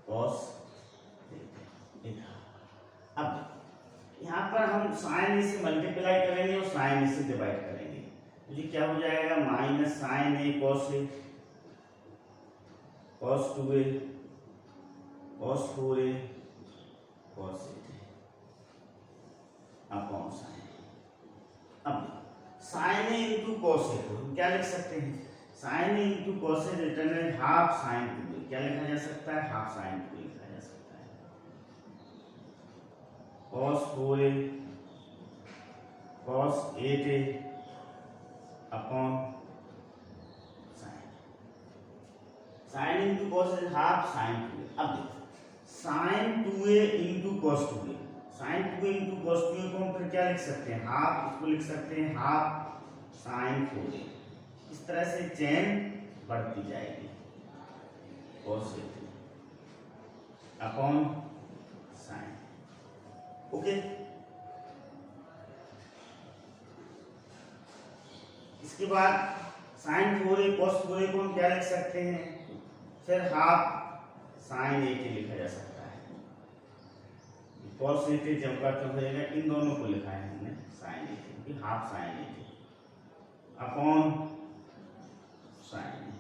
cos। अब यहाँ पर हम साइन से मल्टीप्लाई करेंगे और साइन से डिवाइड करेंगे, तो ये क्या हो जाएगा, minus sine A cos 2a cos 4a cos 8 upon sine. अब sine A into cos A को हम क्या लिख सकते हैं, sine into cos is written as half sine 2a। क्या लिखा जा सकता है? हाफ साइन 2a लिखा जा सकता है। cos 4a cos 8a upon sine into cos is half sine 2a। अब देखो sine 2a into cos 2a, sine 2a into cos 2a को हम फिर क्या लिख सकते हैं? हाफ, इसको लिख सकते हैं हाफ साइन 4a। इस तरह से चेन बढ़ती जाएगी। cos 8a upon sine, okay. इसके बाद साइन 4a cos 4a को हम क्या लिख सकते हैं? फिर हाफ साइन 8a लिखा जा सकता है। cos 8a जब का तो होगा, इन दोनों को लिखा है हमने साइन 8a की half sine 8a upon sine,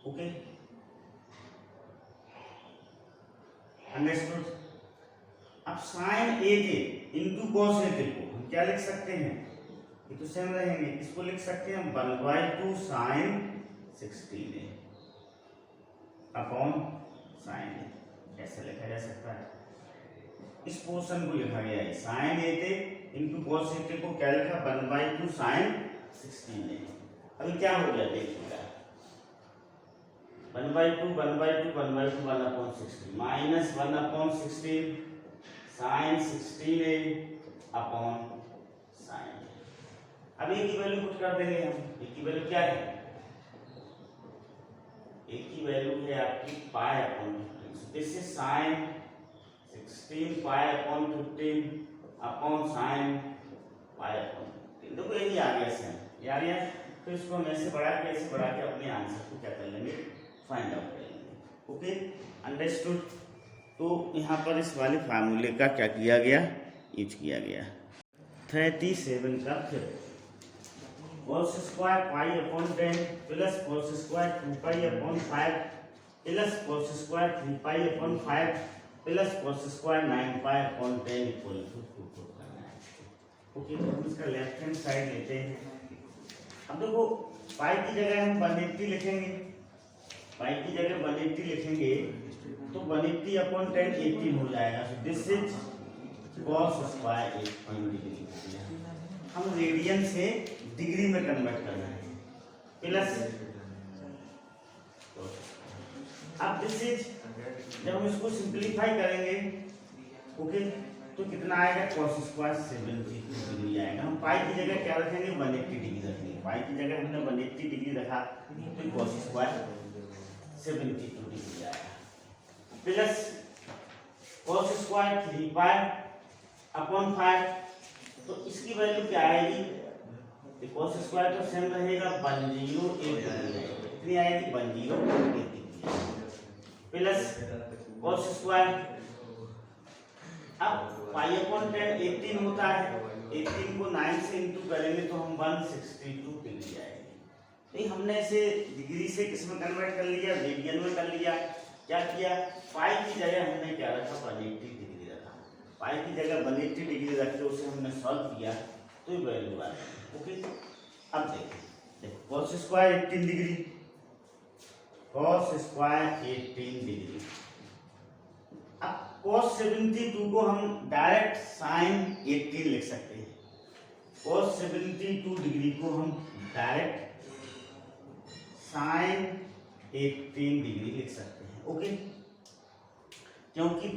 okay, understood. अब sine 8a into cos 8a को हम क्या लिख सकते हैं? ये तो सेम रहेंगे, इसको लिख सकते हैं 1/2 sign 16a upon sine a। ऐसे लिखा जा सकता है। इस पोर्शन को लिखा गया है sign 8a into cos 8a को क्या लिखा? 1/2 साइन 16a। अभी क्या हो गया देखिएगा, 1/2 1/2 1/2 1/16 minus 1/16 sign 16a upon sine. अब ए की वैल्यू पुट कर देंगे हम। ए की वैल्यू क्या है? ए की वैल्यू है आपकी पाई upon 15। This is sign 16 pi upon 15 upon sine pi upon 15। देखो यही आ गया सेम, ये आ गया। तो इसको हम ऐसे बढ़ा के अपने आंसर को क्या कर लेंगे? फाइंड आउट कर लेंगे, ओके, अंडरस्टूड। तो यहाँ पर इस वाले फार्मूले का क्या किया गया? यूज किया गया। 37 का फिर cos square pi upon 10 plus cos square 2 pi upon 5 plus cos square 3 pi upon 5 plus cos square 9 pi upon 10 equal to 2 करना है, ओके। तो हम इसका लेफ्ट हैंड साइड लेते हैं। अब देखो पाई की जगह हम 180 लिखेंगे, पाई की जगह 180 लिखेंगे तो 180 अपॉन 10 18 हो जाएगा। सो this is cos square 18 degree हो गया। हम रेडियन से डिग्री में कन्वर्ट करना है, प्लस अब दिस इज, जब हम इसको सिंपलीफाई करेंगे, ओके, तो कितना आएगा? cos स्क्वायर 72 डिग्री आएगा। हम पाई की जगह क्या रखेंगे? 180 डिग्री रखेंगे। पाई की जगह हमने 180 डिग्री रखा तो cos स्क्वायर 72 डिग्री आएगा, plus cos square 3 pi upon 5। तो इसकी वैल्यू क्या आएगी? cos स्क्वायर तो सेम रहेगा, 101 डिग्री आएगी। कितनी आएगी? 101 डिग्री प्लस cos स्क्वायर, अब पाई अपॉन 10 18 होता है, 18 को 9 से इंटू करेंगे तो हम 162 डिग्री आएगी। नहीं, हमने इसे डिग्री से किस में कन्वर्ट कर लिया? रेडियन में कर लिया। क्या किया? पाई की जगह हमने क्या रखा? 180 डिग्री रखा। पाई की जगह 180 डिग्री रख के उसे हमने सॉल्व किया तो ये वैल्यू आ गई, ओके। अब देखो cos square 18 degree, cos square 18 degree. अब cos 72 को हम डायरेक्ट साइन 18 लिख सकते हैं। cos 72 डिग्री को हम डायरेक्ट साइन 18 डिग्री लिख सकते हैं, ओके, क्योंकि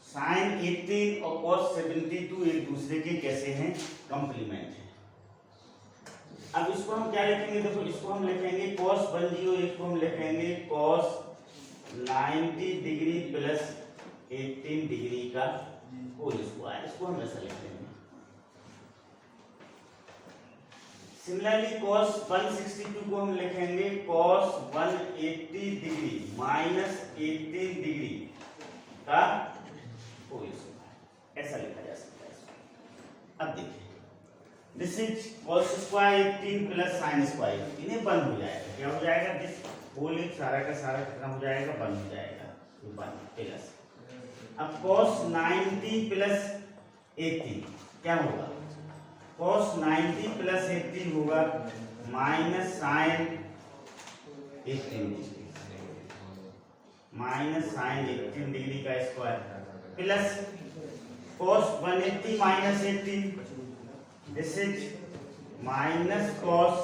साइन 18 और cos 72 एक दूसरे के कैसे हैं? कंप्लीमेंट है। अब इसको हम क्या लिखेंगे? देखो इसको हम लिखेंगे cos 101, इसको हम लिखेंगे cos 90 डिग्री प्लस 18 डिग्री का होल स्क्वायर। इसको हम ऐसा लिख देंगे। सिमिलरली cos 162 को हम लिखेंगे cos 180 डिग्री माइनस 18 डिग्री का होल स्क्वायर, ऐसा लिखा जा सकता है। अब देखिए this is cos square 18 plus sine square 18, बंद हो जाएगा। क्या हो जाएगा? दिस होल सारा का सारा कितना हो जाएगा? बंद हो जाएगा, तो बंद प्लस। अब cos 90 प्लस 18 क्या होगा? cos 90 प्लस 18 होगा minus sine 18 degree minus sine 18 degree का square plus cos 180 minus 18 this is minus cos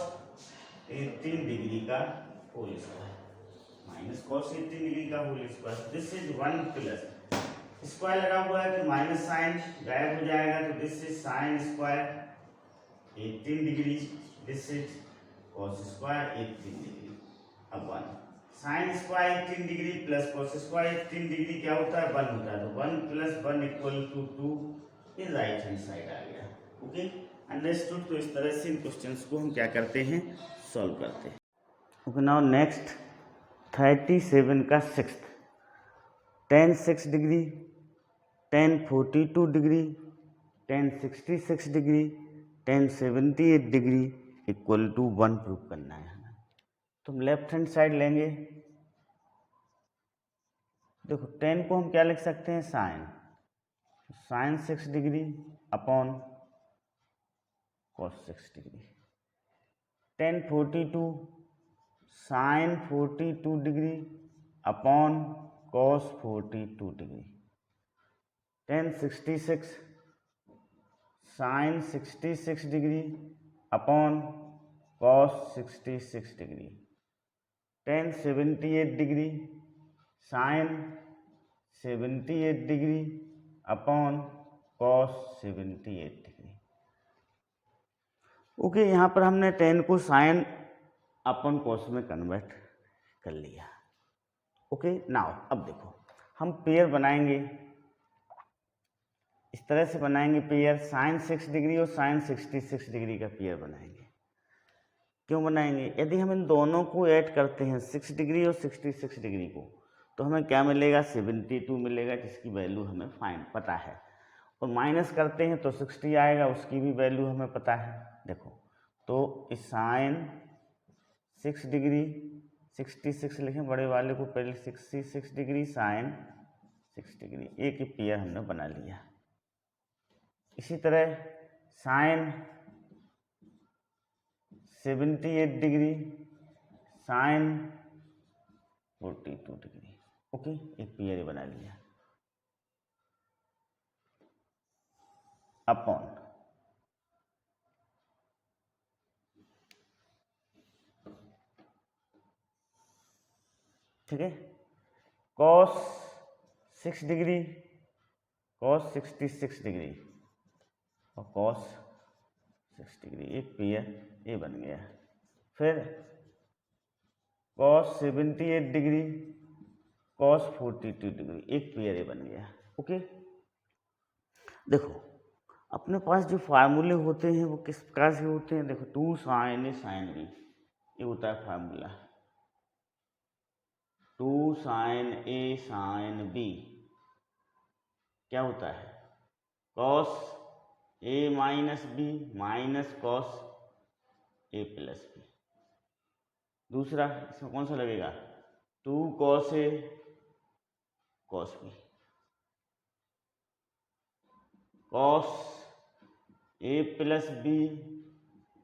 18 degree का whole square minus cos 18 degree का whole square this is 1 plus square लगा हुआ है तो माइनस साइन गायब हो जाएगा तो this is sign square 18 degree this is cos square 18 degree upon sign square 18 degree plus cos square 18 degree क्या होता है 1 होता है तो 1 प्लस 1 इक्वल टू 2 ये राइट हैंड साइड आ गया ओके अंडरस्टूड। तो इस तरह से इन क्वेश्चंस को हम क्या करते हैं सॉल्व करते हैं ओके। नाउ नेक्स्ट 37 का sixth tan 6 degree tan 42 degree tan 66 degree tan 78 degree equal to 1 proof करना है हमें। तो हम लेफ्ट हैंड साइड लेंगे देखो tan को हम क्या लिख सकते हैं sine 6 degree upon cos 6 degree tan 42 sine 42 degree upon cos 42 degree tan 66 sine 66 degree upon cos 66 degree tan 78 degree sine 78 degree upon cos 78 degree okay. यहाँ पर हमने tan को साइन अपन cos में कन्वर्ट कर लिया ओके। नाउ अब देखो हम पेयर बनाएंगे इस तरह से बनाएंगे पेयर साइन 6 डिग्री और साइन 66 डिग्री का पेयर बनाएंगे। क्यों बनाएंगे यदि हम इन दोनों को ऐड करते हैं 6 डिग्री और 66 डिग्री को तो हमें क्या मिलेगा 72 मिलेगा जिसकी वैल्यू हमें फाइंड पता है और माइनस करते हैं तो 60 आएगा उसकी भी वैल्यू हमें पता है। देखो तो इस साइन 6 डिग्री 66 लिखें बड़े वाले को पहले 66 डिग्री साइन 6 डिग्री एक ही पेयर हमने बना लिया। इसी तरह sine 78 degree sine 42 degree okay एक पेयर बना लिया अपॉन ठीक है cos 6 डिग्री cos 66 डिग्री और cos 6 डिग्री एक पेयर ये बन गया। फिर cos 78 डिग्री cos 42 डिग्री एक पेयर ये बन गया ओके। देखो अपने पास जो फार्मूले होते हैं वो किस प्रकार से होते हैं देखो 2 साइन ए साइन बी ये होता है formula 2 sine A sine B क्या होता है cos a minus B minus cos a plus B. दूसरा इसमें कौन सा लगेगा 2 cos a cos b cos a plus B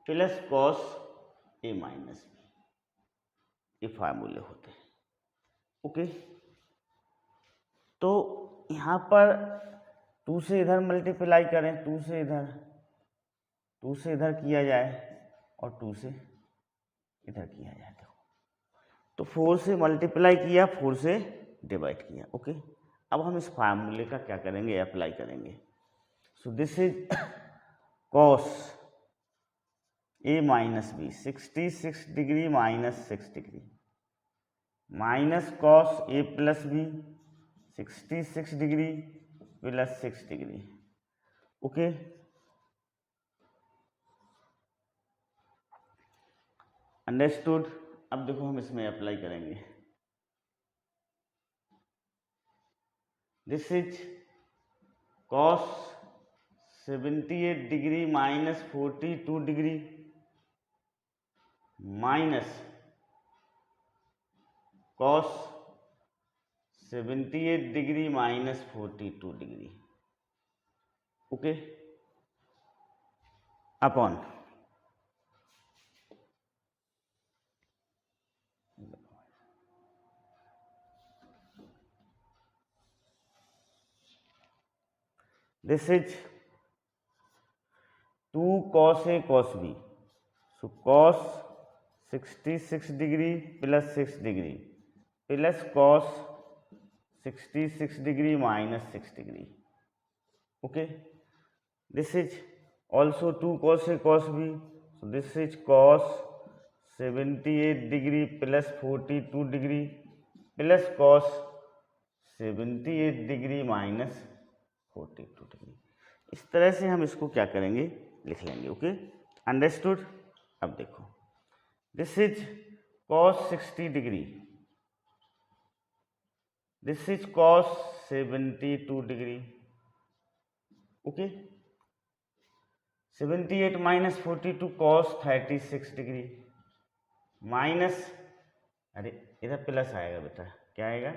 plus cos a minus B ये फार्मूले होते हैं ओके। तो यहाँ पर 2 से इधर मल्टीप्लाई करें 2 से इधर किया जाए और 2 से इधर किया जाए तो 4 से मल्टीप्लाई किया 4 से डिवाइड किया ओके। अब हम इस फार्मूले का क्या करेंगे अप्लाई करेंगे। So this is cos a minus B 66 degree minus 6 degree minus cos a plus B 66 degree plus 6 degree okay. Understood. अब देखो हम इसमें अप्लाई करेंगे this is cos 78 degree minus 42 degree minus cos 78 degree minus 42 degree okay upon this is 2 cos A cos B, so cos 66 degree plus 6 degree plus cos 66 degree minus 6 degree. Okay, this is also 2 cos A cos B, so this is cos 78 degree plus 42 degree plus cos 78 degree minus 42 degree. इस तरह से हम इसको क्या करेंगे, लिख लेंगे. Okay, understood. अब देखो, this is cos 60 degree, this is cos 72 degree. Okay, 78 minus 42 cos 36 degree minus, अरे इधर प्लस आएगा बेटा, क्या आएगा,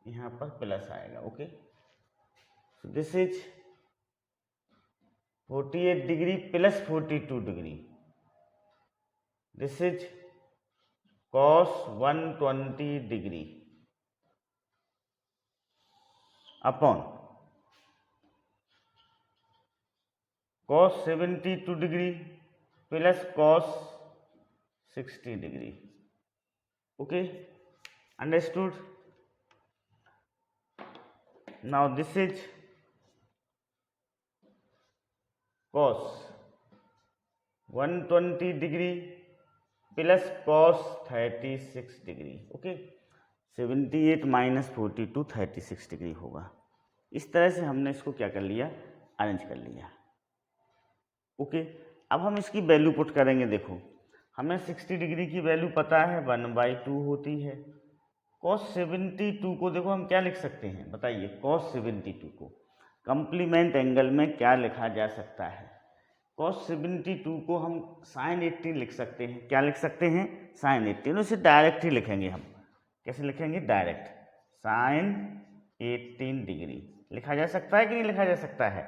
यहाँ पर प्लस आएगा. Okay, so this is 48 degree plus 42 degree, this is cos 120 degree upon cos 72 degree plus cos 60 degree. Okay, understood. Now this is cos 120 degree plus cos 36 degree. Okay, 78 minus 42 36 degree होगा. इस तरह से हमने इसको क्या कर लिया, अरेंज कर लिया. ओके, अब हम इसकी वैल्यू पुट करेंगे. देखो, हमें 60 डिग्री की वैल्यू पता है 1/2 होती है. cos 72 को देखो हम क्या लिख सकते हैं, बताइए. cos 72 को कम्प्लीमेंट एंगल में क्या लिखा जा सकता है. cos 72 को हम sin 18 लिख सकते हैं. क्या लिख सकते हैं, sin 18. उसे डायरेक्ट ही लिखेंगे हम. कैसे लिखेंगे, डायरेक्ट. sin 18 डिग्री लिखा जा सकता है कि नहीं लिखा जा सकता है.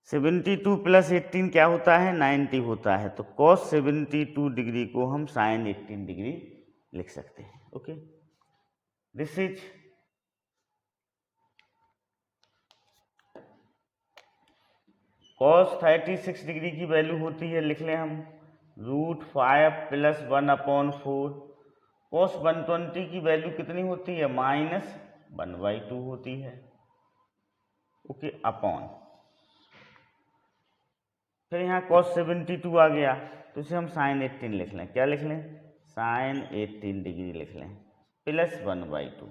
72 प्लस 18 क्या होता है, 90 होता है. तो cos 72 डिग्री को हम sin 18 डिग्री लिख सकते हैं. Okay, this is cos 36 degree की वैल्यू होती है, लिख लें हम, √5 प्लस 1/4. cos 120 की वैल्यू कितनी होती है, -1/2 होती है. ओके, अपॉन, फिर यहाँ cos 72 आ गया तो इसे हम sin 18 लिख लें. क्या लिख लें, sin 18 डिग्री लिख लें plus 1/2.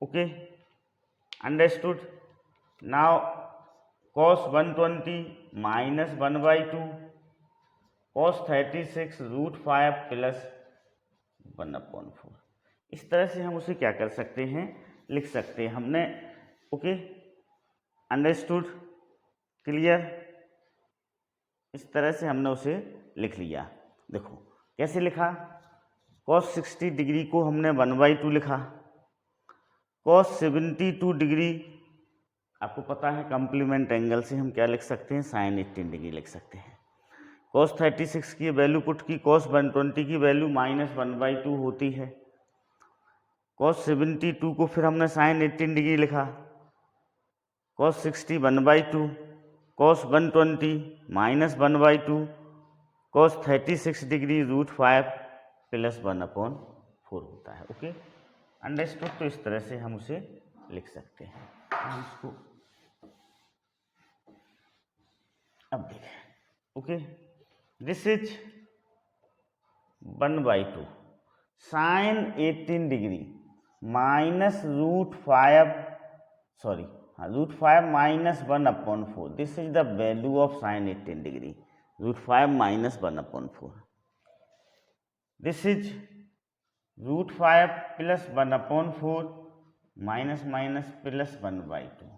Okay, understood. Now cos 120 minus 1/2, cos 36 √5 plus 1/4. इस तरह से हम उसे क्या कर सकते हैं, लिख सकते हैं हमने. Okay, understood, clear. इस तरह से हमने उसे लिख लिया. देखो कैसे लिखा, cos 60 डिग्री को हमने 1/2 लिखा. cos 72 डिग्री आपको पता है कम्प्लीमेंट एंगल से हम क्या लिख सकते हैं, sin 18 डिग्री लिख सकते हैं. cos 36 की वैल्यू पुट की, cos 120 की वैल्यू -1/2 होती है. cos 72 को फिर हमने sin 18 डिग्री लिखा. cos 60 1/2, cos 120 -1/2, cos 36 degree √5 plus 1/4 होता है. Okay, understood. तो इस तरह से हम उसे लिख सकते हैं. हम इसको अब देखें. Okay, this is 1/2 sin 18 degree minus √5, sorry √5 minus 1/4. This is the value of sin 18 degree, √5 minus 1/4. This is √5 plus 1/4 minus minus plus 1/2.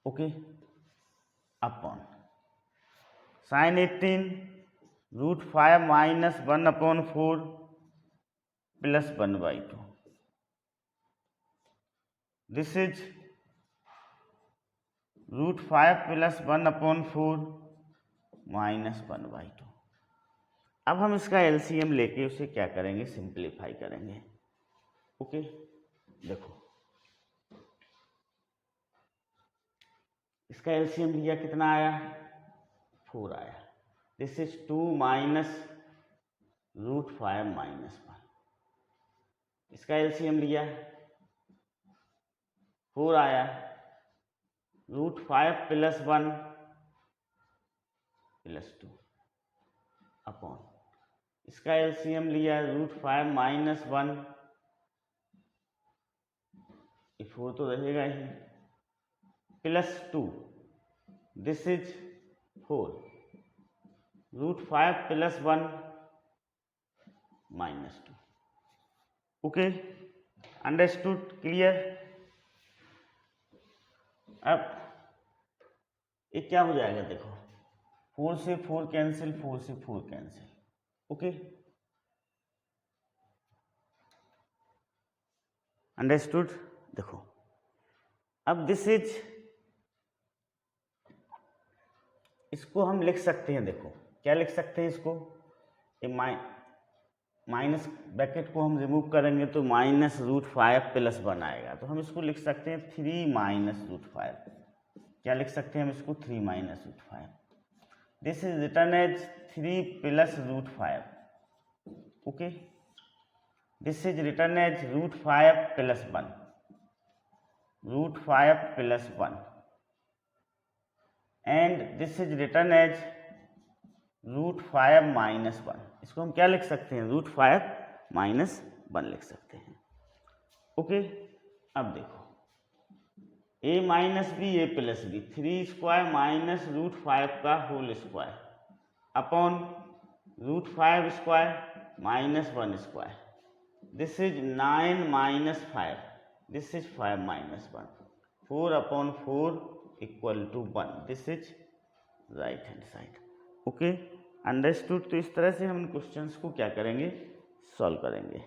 Okay, upon sin 18 √5 minus 1/4 plus 1/2. This is √5 plus 1/4 minus 1/2. अब हम इसका LCM लेके उसे क्या करेंगे, simplify करेंगे. Okay, देखो इसका एलसीएम लिया, कितना आया, 4 आया। This is 2 minus √5 minus 1। इसका एलसीएम लिया, 4 आया, √5 प्लस 1 प्लस 2 अपॉन, इसका एलसीएम लिया, √5 माइनस 1, 4 तो रहेगा ही, plus 2, this is 4, √5 plus 1 minus 2। Okay, understood, clear. अब ये क्या हो जाएगा, देखो 4 से 4 कैंसिल, 4 से 4 कैंसिल। Okay, understood. देखो अब दिस इज, इसको हम लिख सकते हैं, देखो क्या लिख सकते हैं इसको, ये माइनस ब्रैकेट को हम रिमूव करेंगे तो माइनस √5 प्लस 1 आएगा, तो हम इसको लिख सकते हैं 3 माइनस √5। क्या लिख सकते हैं हम इसको, 3 minus √5। This is written as 3 plus √5। Okay, this is written as √5 plus 1, √5 plus 1, and this is written as √5 minus 1। इसको हम क्या लिख सकते हैं, √5 माइनस 1 लिख सकते हैं। ओके, अब देखो a minus B, A plus B, 3 square minus √5 का whole square upon √5 square minus 1 square. This is 9 minus 5, this is 5 minus 1, 4 upon 4 equal to 1। This is right hand side. Okay, understood. तो इस तरह से हम questions को क्या करेंगे, solve करेंगे।